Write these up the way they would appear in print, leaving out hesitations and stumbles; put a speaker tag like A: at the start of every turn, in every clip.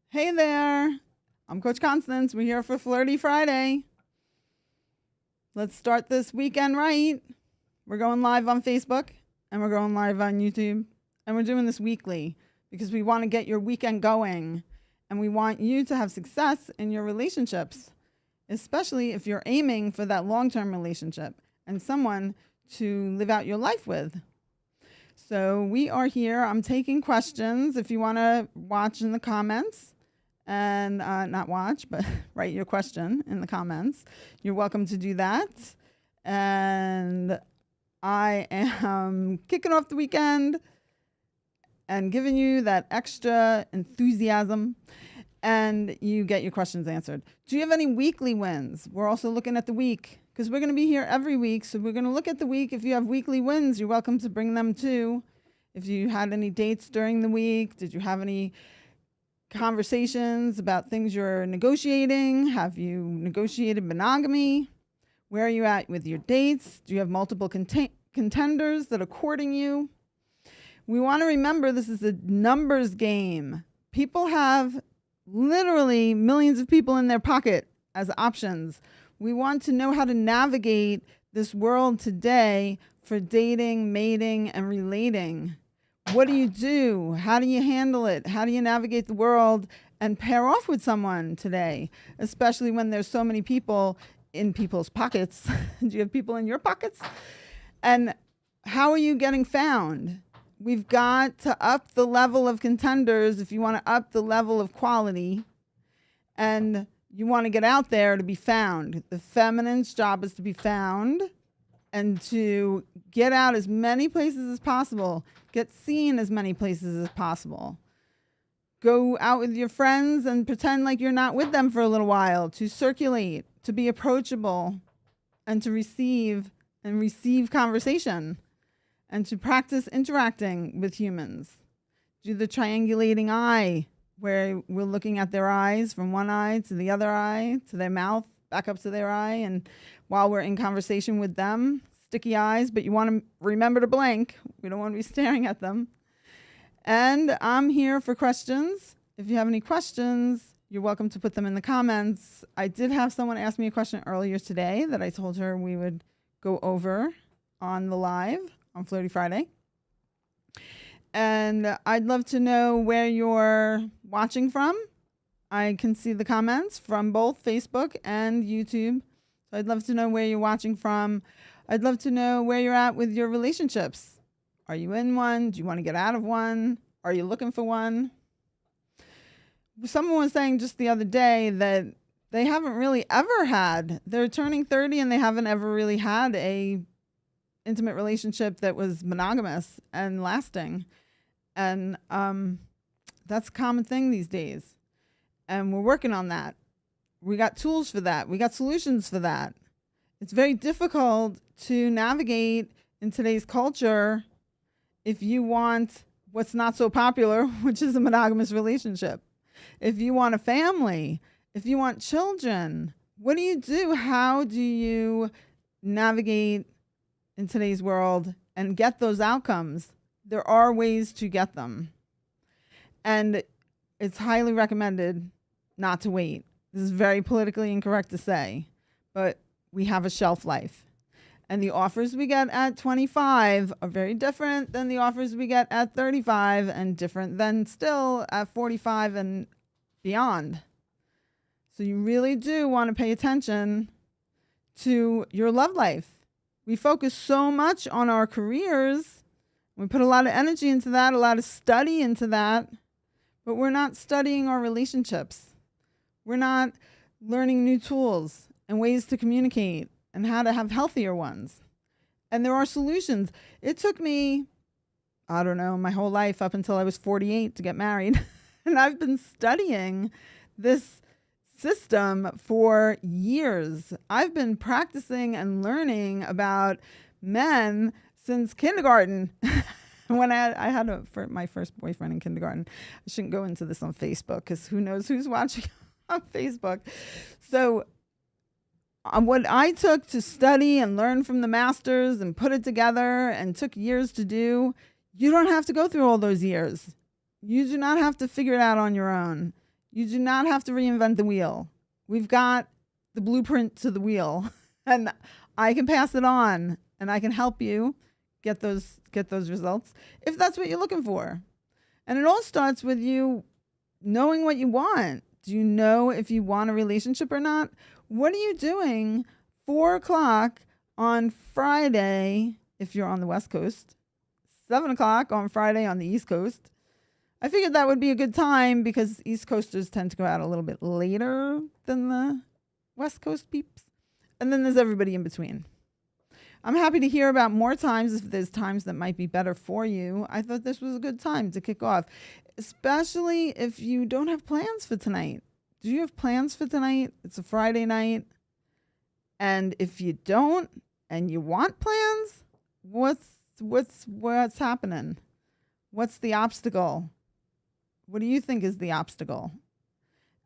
A: Hey there. I'm Coach Constance. We're here for Flirty Friday. Let's start this weekend right. We're going live on Facebook and we're going live on YouTube. And we're doing this weekly because we want to get your weekend going. And we want you to have success in your relationships, especially if you're aiming for that long-term relationship and someone to live out your life with. So we are here. I'm taking questions. If you want to watch in the comments, and not watch, but write your question in the comments. You're welcome to do that. And I am kicking off the weekend and giving you that extra enthusiasm, and you get your questions answered. Do you have any weekly wins? We're also looking at the week because we're going to be here every week. So we're going to look at the week. If you have weekly wins, you're welcome to bring them too. If you had any dates during the week, did you have any conversations about things you're negotiating? Have you negotiated monogamy? Where are you at with your dates? Do you have multiple contenders that are courting you? We want to remember this is a numbers game. People have literally millions of people in their pocket as options. We want to know how to navigate this world today for dating, mating, and relating. What do you do? How do you handle it? How do you navigate the world and pair off with someone today, especially when there's so many people in people's pockets? Do you have people in your pockets? And how are you getting found? We've got to up the level of contenders if you want to up the level of quality, and you want to get out there to be found. The feminine's job is to be found and to get out as many places as possible, get seen as many places as possible. Go out with your friends and pretend like you're not with them for a little while, to circulate, to be approachable, and to receive conversation, and to practice interacting with humans. Do the triangulating eye, where we're looking at their eyes from one eye to the other eye, to their mouth, back up to their eye, and while we're in conversation with them, sticky eyes, but you want to remember to blink. We don't want to be staring at them. And I'm here for questions. If you have any questions, you're welcome to put them in the comments. I did have someone ask me a question earlier today that I told her we would go over on the live on Flirty Friday. And I'd love to know where you're watching from. I can see the comments from both Facebook and YouTube. So I'd love to know where you're watching from. I'd love to know where you're at with your relationships. Are you in one? Do you want to get out of one? Are you looking for one? Someone was saying just the other day that they haven't really ever had. They're turning 30 and they haven't ever really had a intimate relationship that was monogamous and lasting. And that's a common thing these days. And we're working on that. We got tools for that. We got solutions for that. It's very difficult to navigate in today's culture if you want what's not so popular, which is a monogamous relationship. If you want a family, if you want children, what do you do? How do you navigate in today's world and get those outcomes? There are ways to get them. And it's highly recommended not to wait. This is very politically incorrect to say, but we have a shelf life. And the offers we get at 25 are very different than the offers we get at 35 and different than still at 45 and beyond. So you really do want to pay attention to your love life. We focus so much on our careers. We put a lot of energy into that, a lot of study into that, but we're not studying our relationships. We're not learning new tools and ways to communicate and how to have healthier ones. And there are solutions. It took me, I don't know, my whole life up until I was 48 to get married. And I've been studying this system for years. I've been practicing and learning about men since kindergarten. When I had my first boyfriend in kindergarten. I shouldn't go into this on Facebook because who knows who's watching on Facebook. So what I took to study and learn from the masters and put it together and took years to do, you don't have to go through all those years. You do not have to figure it out on your own. You do not have to reinvent the wheel. We've got the blueprint to the wheel, and I can pass it on, and I can help you get those results if that's what you're looking for. And it all starts with you knowing what you want. Do you know if you want a relationship or not? What are you doing 4:00 on Friday if you're on the West Coast, 7:00 on Friday on the East Coast? I figured that would be a good time because East Coasters tend to go out a little bit later than the West Coast peeps. And then there's everybody in between. I'm happy to hear about more times if there's times that might be better for you. I thought this was a good time to kick off, especially if you don't have plans for tonight. Do you have plans for tonight? It's a Friday night. And if you don't and you want plans, what's happening? What's the obstacle? What do you think is the obstacle?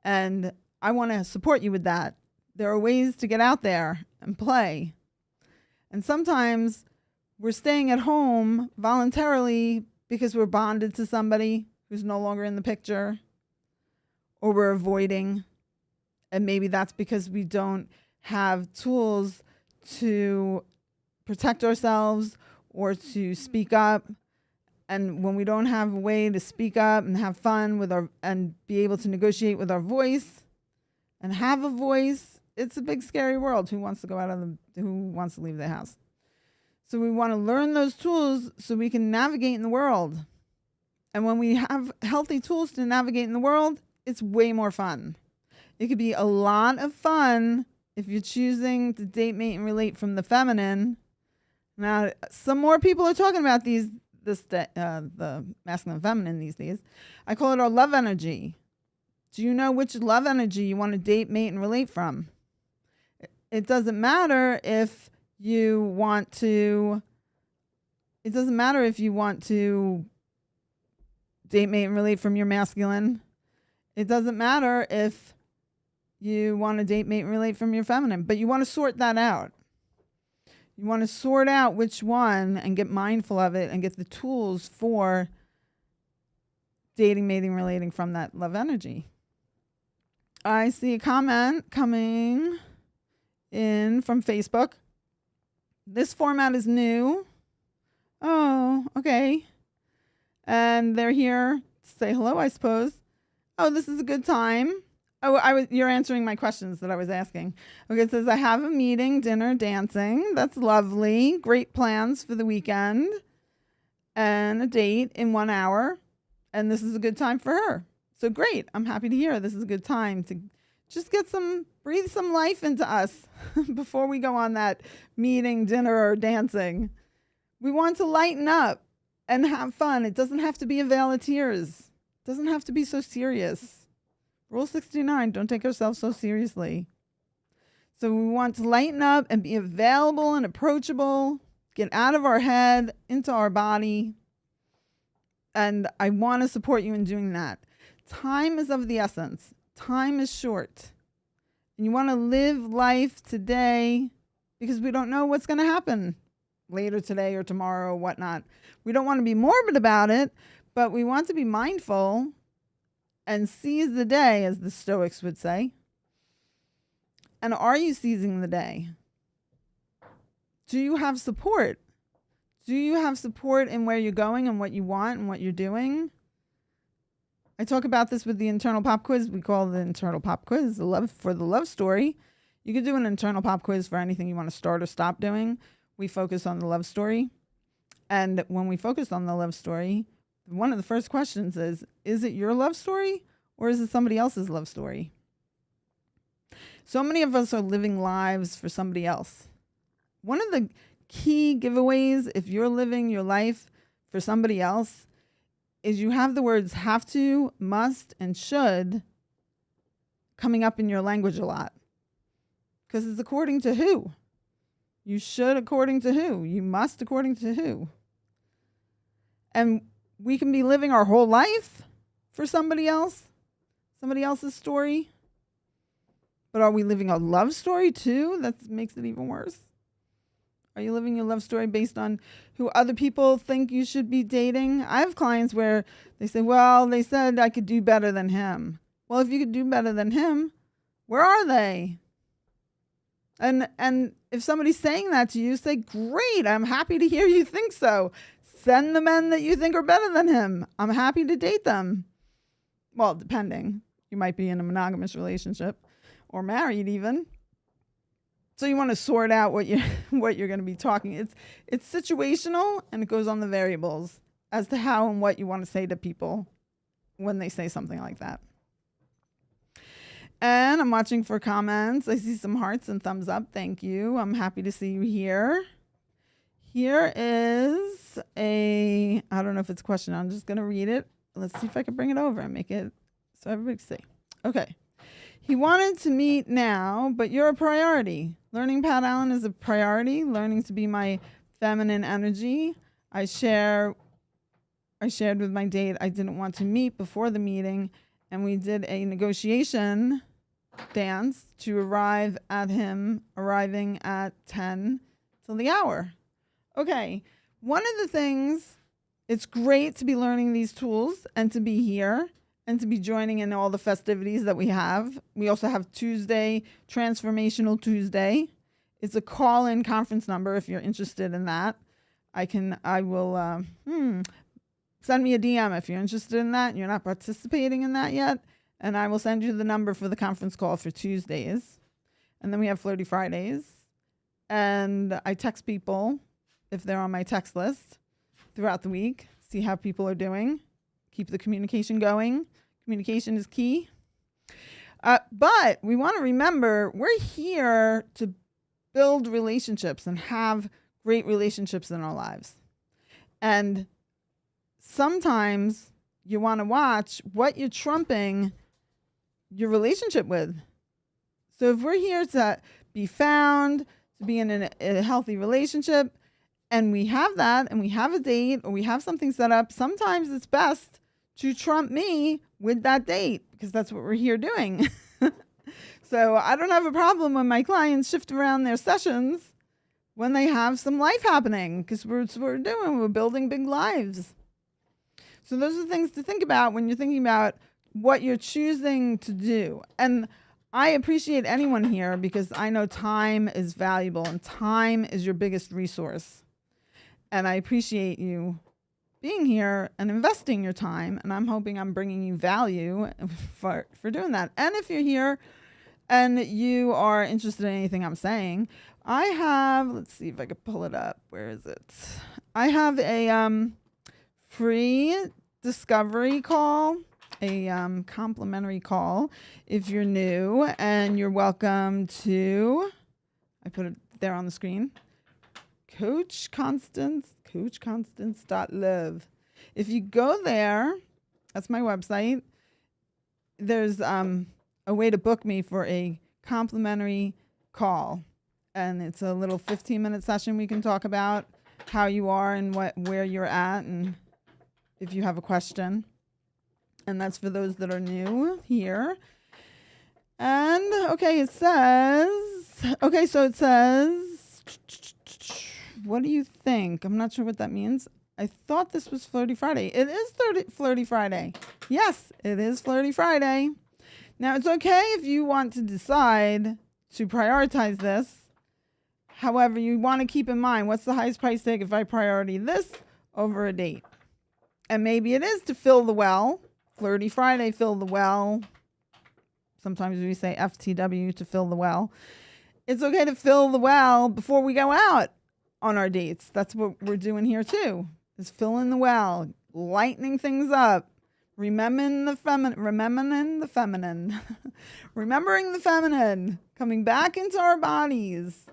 A: And I want to support you with that. There are ways to get out there and play. And sometimes we're staying at home voluntarily because we're bonded to somebody who's no longer in the picture, or we're avoiding. And maybe that's because we don't have tools to protect ourselves or to speak up. And when we don't have a way to speak up and have fun with and be able to negotiate with our voice and have a voice, it's a big scary world. Who wants to go who wants to leave the house? So we want to learn those tools so we can navigate in the world. And when we have healthy tools to navigate in the world, it's way more fun. It could be a lot of fun if you're choosing to date, mate, and relate from the feminine. Now, some more people are talking about the masculine and feminine these days. I call it our love energy. Do you know which love energy you want to date, mate, and relate from? It doesn't matter if you want to date, mate, and relate from your masculine. It doesn't matter if you want to date, mate, and relate from your feminine, but you want to sort that out. You want to sort out which one and get mindful of it and get the tools for dating, mating, relating from that love energy. I see a comment coming in from Facebook. This format is new. Oh, okay. And they're here to say hello, I suppose. Oh, this is a good time. Oh, you're answering my questions that I was asking. Okay, it says, I have a meeting, dinner, dancing. That's lovely. Great plans for the weekend. And a date in 1 hour. And this is a good time for her. So great. I'm happy to hear this is a good time to just breathe some life into us before we go on that meeting, dinner, or dancing. We want to lighten up and have fun. It doesn't have to be a veil of tears. It doesn't have to be so serious. Rule 69, don't take ourselves so seriously. So we want to lighten up and be available and approachable, get out of our head, into our body. And I want to support you in doing that. Time is of the essence. Time is short. And you want to live life today because we don't know what's going to happen later today or tomorrow or whatnot. We don't want to be morbid about it, but we want to be mindful and seize the day, as the Stoics would say. And are you seizing the day? Do you have support? Do you have support in where you're going and what you want and what you're doing? I talk about this with the internal pop quiz. We call the internal pop quiz the love story. You could do an internal pop quiz for anything you want to start or stop doing. We focus on the love story. And when we focus on the love story, one of the first questions is it your love story or is it somebody else's love story? So many of us are living lives for somebody else. One of the key giveaways, if you're living your life for somebody else, is you have the words have to, must, and should coming up in your language a lot. Because it's according to who? You should according to who? You must according to who? And we can be living our whole life for somebody else, somebody else's story. But are we living a love story too? That makes it even worse. Are you living your love story based on who other people think you should be dating? I have clients where they say, well, they said I could do better than him. Well, if you could do better than him, where are they? And if somebody's saying that to you, say, great, I'm happy to hear you think so. Send the men that you think are better than him. I'm happy to date them. Well, depending. You might be in a monogamous relationship or married even. So you want to sort out what you're going to be talking. It's situational, and it goes on the variables as to how and what you want to say to people when they say something like that. And I'm watching for comments. I see some hearts and thumbs up. Thank you. I'm happy to see you here. Here is I don't know if it's a question. I'm just going to read it. Let's see if I can bring it over and make it so everybody can see. Okay. He wanted to meet now, but you're a priority. Learning Pat Allen is a priority. Learning to be my feminine energy. I shared with my date I didn't want to meet before the meeting, and we did a negotiation dance to arrive at him arriving at 10 till the hour. Okay, one of the things, it's great to be learning these tools and to be here and to be joining in all the festivities that we have. We also have Tuesday, Transformational Tuesday. It's a call-in conference number if you're interested in that. I will send me a DM if you're interested in that and you're not participating in that yet. And I will send you the number for the conference call for Tuesdays. And then we have Flirty Fridays. And I text people if they're on my text list throughout the week, see how people are doing, keep the communication going. Communication is key. But we want to remember we're here to build relationships and have great relationships in our lives. And sometimes you want to watch what you're trumping your relationship with. So if we're here to be found, to be in a healthy relationship, and we have that, and we have a date, or we have something set up, sometimes it's best to trump me with that date, because that's what we're here doing. So I don't have a problem when my clients shift around their sessions when they have some life happening, because it's what we're doing. We're building big lives. So those are things to think about when you're thinking about what you're choosing to do. And I appreciate anyone here because I know time is valuable and time is your biggest resource. And I appreciate you being here and investing your time. And I'm hoping I'm bringing you value for doing that. And if you're here and you are interested in anything I'm saying, I have, let's see if I could pull it up. Where is it? I have a free discovery call, a complimentary call if you're new, and you're welcome to, I put it there on the screen, coachconstance.live. If you go there, that's my website, there's a way to book me for a complimentary call. And it's a little 15-minute session we can talk about how you are and where you're at and if you have a question. And that's for those that are new here. And, okay, so it says, what do you think? I'm not sure what that means. I thought this was Flirty Friday. It is Flirty Friday. Yes, it is Flirty Friday. Now, it's okay if you want to decide to prioritize this. However, you want to keep in mind, what's the highest price tag if I priority this over a date? And maybe it is to fill the well. Flirty Friday, fill the well. Sometimes we say FTW, to fill the well. It's okay to fill the well before we go out on our dates. That's what we're doing here too, is filling the well, lightening things up, remembering the feminine, remembering the feminine, coming back into our bodies,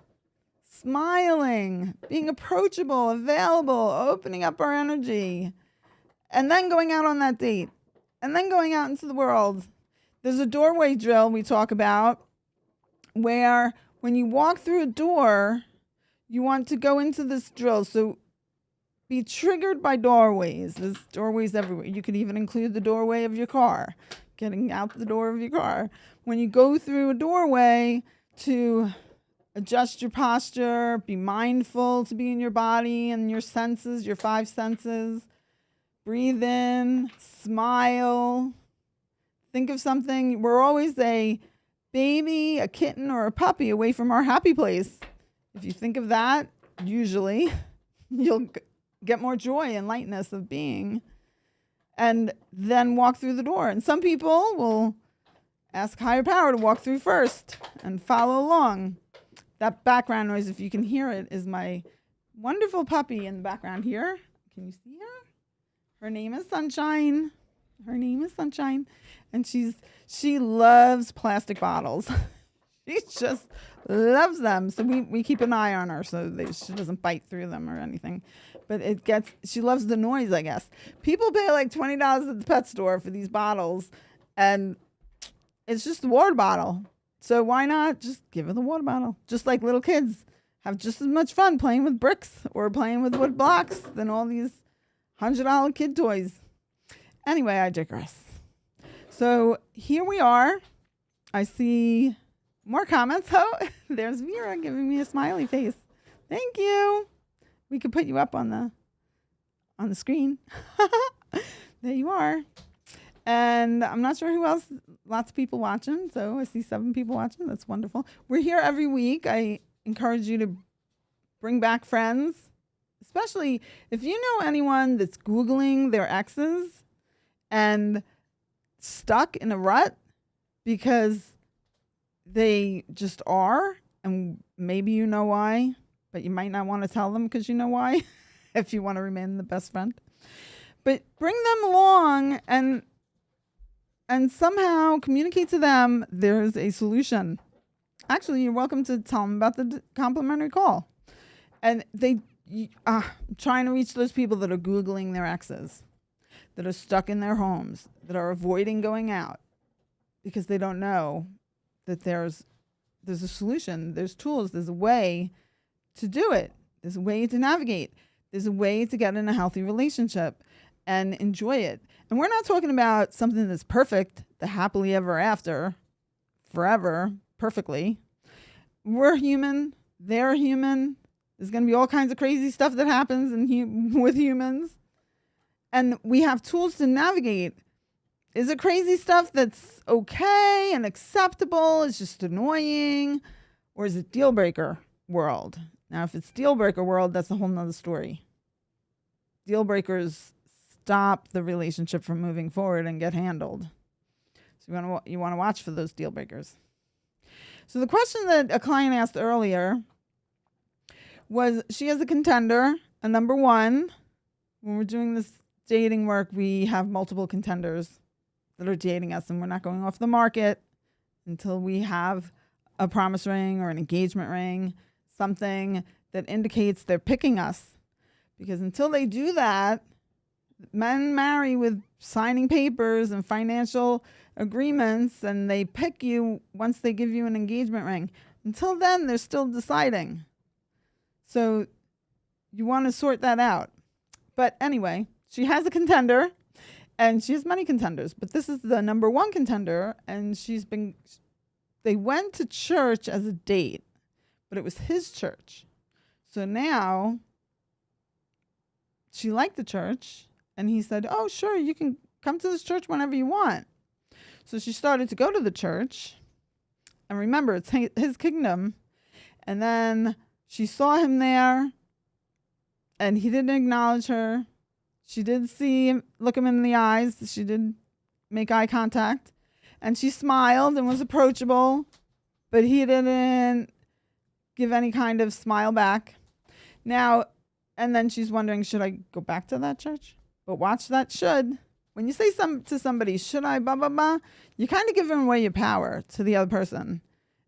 A: smiling, being approachable, available, opening up our energy, and then going out on that date, and then going out into the world. There's a doorway drill we talk about where when you walk through a door, you want to go into this drill. So be triggered by doorways. There's doorways everywhere. You could even include the doorway of your car, getting out the door of your car. When you go through a doorway, to adjust your posture, be mindful to be in your body and your senses, your 5 senses. Breathe in, smile, think of something. We're always a baby, a kitten, or a puppy away from our happy place. If you think of that, usually you'll get more joy and lightness of being, and then walk through the door. And some people will ask higher power to walk through first and follow along. That background noise, if you can hear it, is my wonderful puppy in the background here. Can you see her? Her name is Sunshine. And she loves plastic bottles. She just loves them. So we keep an eye on her so she doesn't bite through them or anything. But she loves the noise, I guess. People pay like $20 at the pet store for these bottles, and it's just a water bottle. So why not just give her the water bottle? Just like little kids have just as much fun playing with bricks or playing with wood blocks than all these $100 kid toys. Anyway, I digress. So here we are. I see more comments. Oh, there's Vera giving me a smiley face. Thank you. We could put you up on the screen. There you are. And I'm not sure who else. Lots of people watching. So I see 7 people watching. That's wonderful. We're here every week. I encourage you to bring back friends, especially if you know anyone that's Googling their exes and stuck in a rut because they just are, and maybe you know why, but you might not want to tell them because you know why, if you want to remain the best friend. But bring them along and somehow communicate to them there's a solution. Actually, you're welcome to tell them about the complimentary call. And trying to reach those people that are Googling their exes, that are stuck in their homes, that are avoiding going out because they don't know that there's a solution, there's tools, there's a way to do it. There's a way to navigate. There's a way to get in a healthy relationship and enjoy it. And we're not talking about something that's perfect, the happily ever after, forever, perfectly. We're human. They're human. There's going to be all kinds of crazy stuff that happens with humans. And we have tools to navigate. Is it crazy stuff that's okay and acceptable? It's just annoying? Or is it deal breaker world? Now, if it's deal breaker world, that's a whole nother story. Deal breakers stop the relationship from moving forward and get handled. So you want to watch for those deal breakers. So the question that a client asked earlier was, she has a contender, a number one. When we're doing this dating work, we have multiple contenders that are dating us, and we're not going off the market until we have a promise ring or an engagement ring, something that indicates they're picking us. Because until they do that, men marry with signing papers and financial agreements, and they pick you once they give you an engagement ring. Until then, they're still deciding. So you want to sort that out. But anyway, she has a contender, and she has many contenders, but this is the number one contender, and they went to church as a date, but it was his church. So now she liked the church, and he said, oh, sure, you can come to this church whenever you want. So she started to go to the church, and remember, it's his kingdom. And then she saw him there, and he didn't acknowledge her. She did look him in the eyes. She did make eye contact, and she smiled and was approachable, but he didn't give any kind of smile back. Now, and then she's wondering, should I go back to that church? But watch that should. When you say to somebody, should I, blah, blah, blah, you're kind of giving away your power to the other person.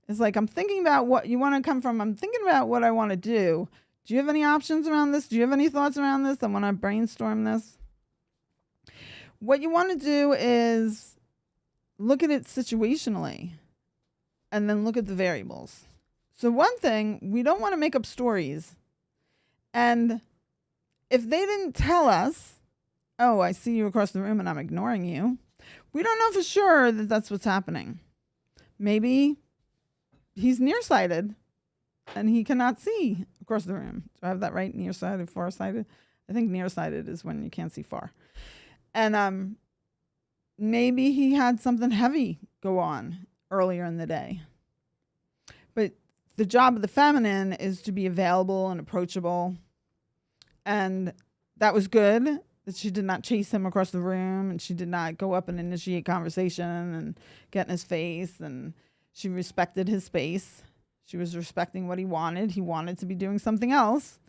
A: It's like, I'm thinking about what you want to come from. I'm thinking about what I want to do. Do you have any options around this? Do you have any thoughts around this? I want to brainstorm this. What you want to do is look at it situationally and then look at the variables. So one thing, we don't want to make up stories. And if they didn't tell us, oh, I see you across the room and I'm ignoring you, we don't know for sure that that's what's happening. Maybe he's nearsighted and he cannot see across the room. Do I have that right? Nearsighted, farsighted? I think nearsighted is when you can't see far. And Maybe he had something heavy go on earlier in the day. But the job of the feminine is to be available and approachable. And that was good that she did not chase him across the room, and she did not go up and initiate conversation and get in his face, and she respected his space. She was respecting what he wanted. He wanted to be doing something else.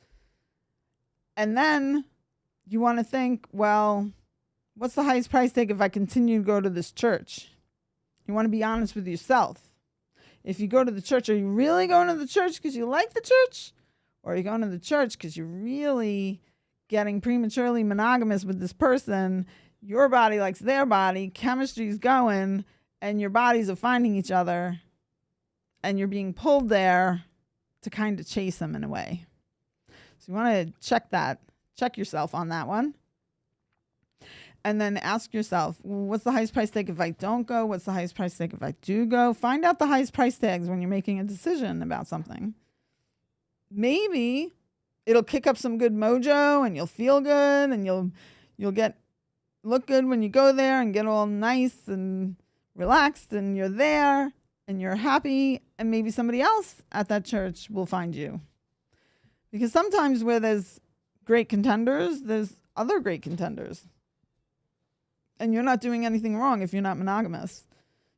A: And then you want to think, well, what's the highest price tag if I continue to go to this church? You want to be honest with yourself. If you go to the church, are you really going to the church because you like the church? Or are you going to the church because you're really getting prematurely monogamous with this person? Your body likes their body, chemistry's going, and your bodies are finding each other, and you're being pulled there to kind of chase them in a way. So you want to check yourself on that one. And then ask yourself, what's the highest price tag if I don't go? What's the highest price tag if I do go? Find out the highest price tags when you're making a decision about something. Maybe it'll kick up some good mojo and you'll feel good and you'll look good when you go there and get all nice and relaxed and you're there and you're happy, and maybe somebody else at that church will find you. Because sometimes where there's great contenders, there's other great contenders. And you're not doing anything wrong if you're not monogamous.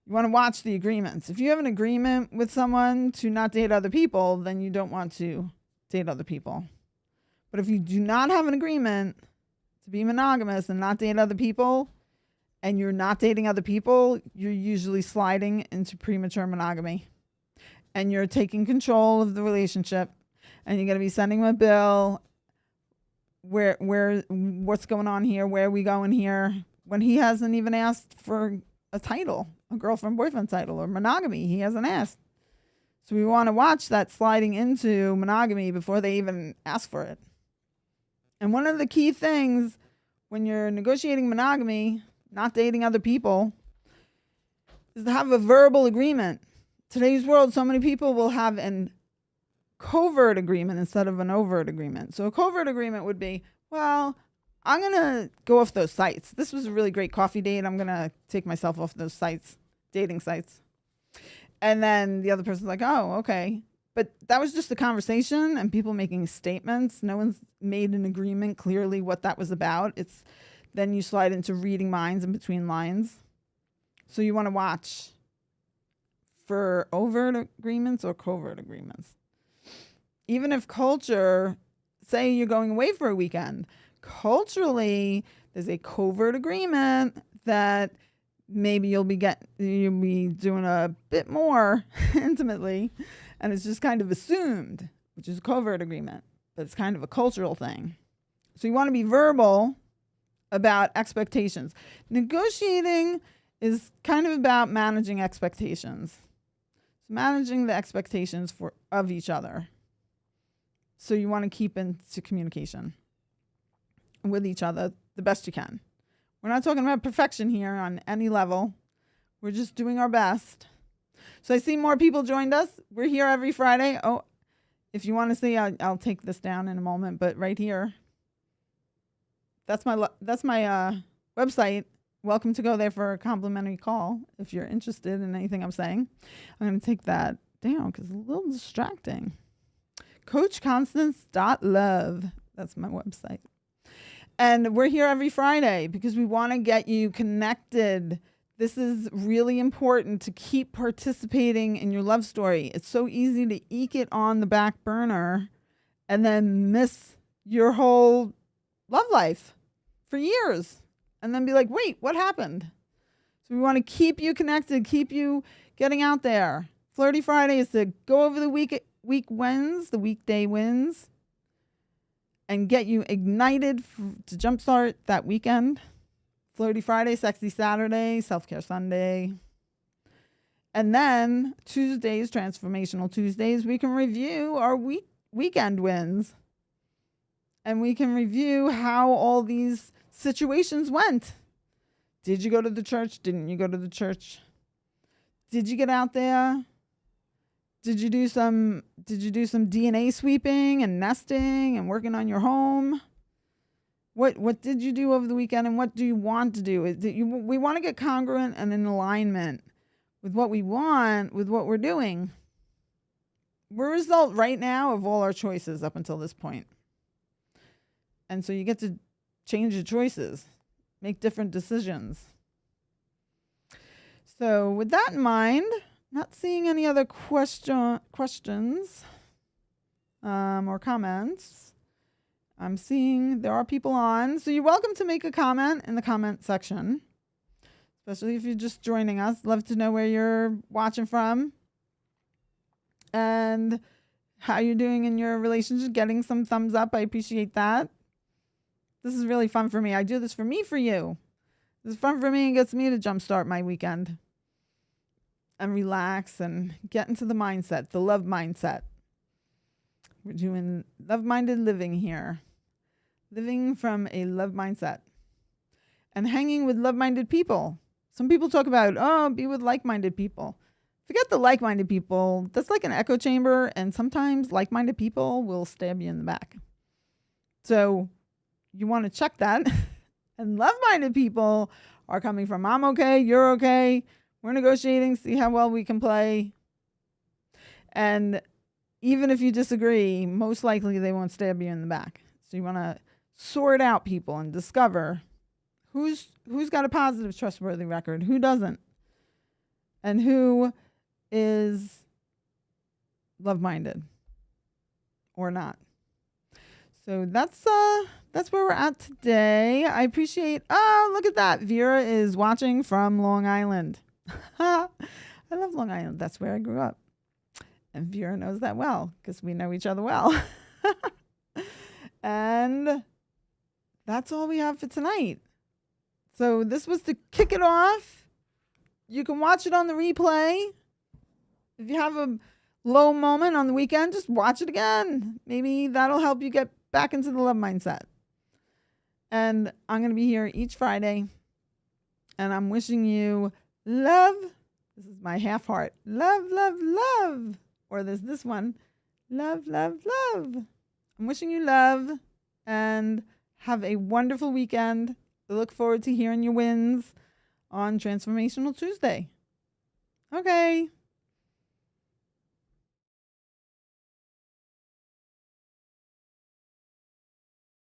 A: You want to watch the agreements. If you have an agreement with someone to not date other people, then you don't want to date other people. But if you do not have an agreement to be monogamous and not date other people, and you're not dating other people, you're usually sliding into premature monogamy. And you're taking control of the relationship, and you're going to be sending him a bill. What's going on here? Where are we going here? When he hasn't even asked for a title, a girlfriend-boyfriend title, or monogamy. He hasn't asked. So we want to watch that sliding into monogamy before they even ask for it. And one of the key things when you're negotiating monogamy, not dating other people, is to have a verbal agreement. Today's world, so many people will have an covert agreement instead of an overt agreement. So a covert agreement would be, well, I'm going to go off those sites. This was a really great coffee date. I'm going to take myself off those sites, dating sites. And then the other person's like, oh, okay. But that was just a conversation and people making statements. No one's made an agreement clearly what that was about. Then you slide into reading minds in between lines. So you want to watch for overt agreements or covert agreements. Even if culture, say you're going away for a weekend, culturally, there's a covert agreement that maybe you'll be doing a bit more intimately, and it's just kind of assumed, which is a covert agreement, but it's kind of a cultural thing. So you want to be verbal about expectations. Negotiating is kind of about managing expectations. Managing the expectations of each other. So you want to keep into communication with each other the best you can. We're not talking about perfection here on any level. We're just doing our best. So I see more people joined us. We're here every Friday. Oh, if you want to see, I'll take this down in a moment. But right here, that's my website. Welcome to go there for a complimentary call if you're interested in anything I'm saying. I'm going to take that down because it's a little distracting. CoachConstance.love. That's my website. And we're here every Friday because we want to get you connected. This is really important to keep participating in your love story. It's so easy to eke it on the back burner and then miss your whole love life for years. And then be like, wait, what happened? So we want to keep you connected, keep you getting out there. Flirty Friday is to go over the week wins, the weekday wins, and get you ignited to jumpstart that weekend. Flirty Friday, Sexy Saturday, Self-Care Sunday. And then Tuesdays, Transformational Tuesdays, we can review our weekend wins. And we can review how all these situations went. Did you go to the church? Didn't you go to the church? Did you get out there? Did you do some DNA sweeping and nesting and working on your home? What did you do over the weekend, and what do you want to do? We want to get congruent and in alignment with what we want, with what we're doing. We're a result right now of all our choices up until this point. And so you get to change your choices, make different decisions. So with that in mind, not seeing any other questions or comments. I'm seeing there are people on. So you're welcome to make a comment in the comment section, especially if you're just joining us. Love to know where you're watching from and how you're doing in your relationship. Getting some thumbs up. I appreciate that. This is really fun for me. I do this for me, for you. This is fun for me and gets me to jumpstart my weekend and relax and get into the mindset, the love mindset. We're doing love-minded living here. Living from a love mindset. And hanging with love-minded people. Some people talk about, be with like-minded people. Forget the like-minded people. That's like an echo chamber, and sometimes like-minded people will stab you in the back. So you want to check that. And love-minded people are coming from, I'm okay, you're okay, we're negotiating, see how well we can play. And even if you disagree, most likely they won't stab you in the back. So you want to sort out people and discover who's got a positive, trustworthy record, who doesn't, and who is love-minded or not. So that's where we're at today. I appreciate. Oh, look at that! Vera is watching from Long Island. I love Long Island. That's where I grew up. And Vera knows that well because we know each other well. And that's all we have for tonight. So this was to kick it off. You can watch it on the replay. If you have a low moment on the weekend, just watch it again. Maybe that'll help you get back into the love mindset. And I'm going to be here each Friday. And I'm wishing you love. This is my half heart. Love, love, love. Or there's this one. Love, love, love. I'm wishing you love and have a wonderful weekend. I look forward to hearing your wins on Transformational Tuesday. Okay.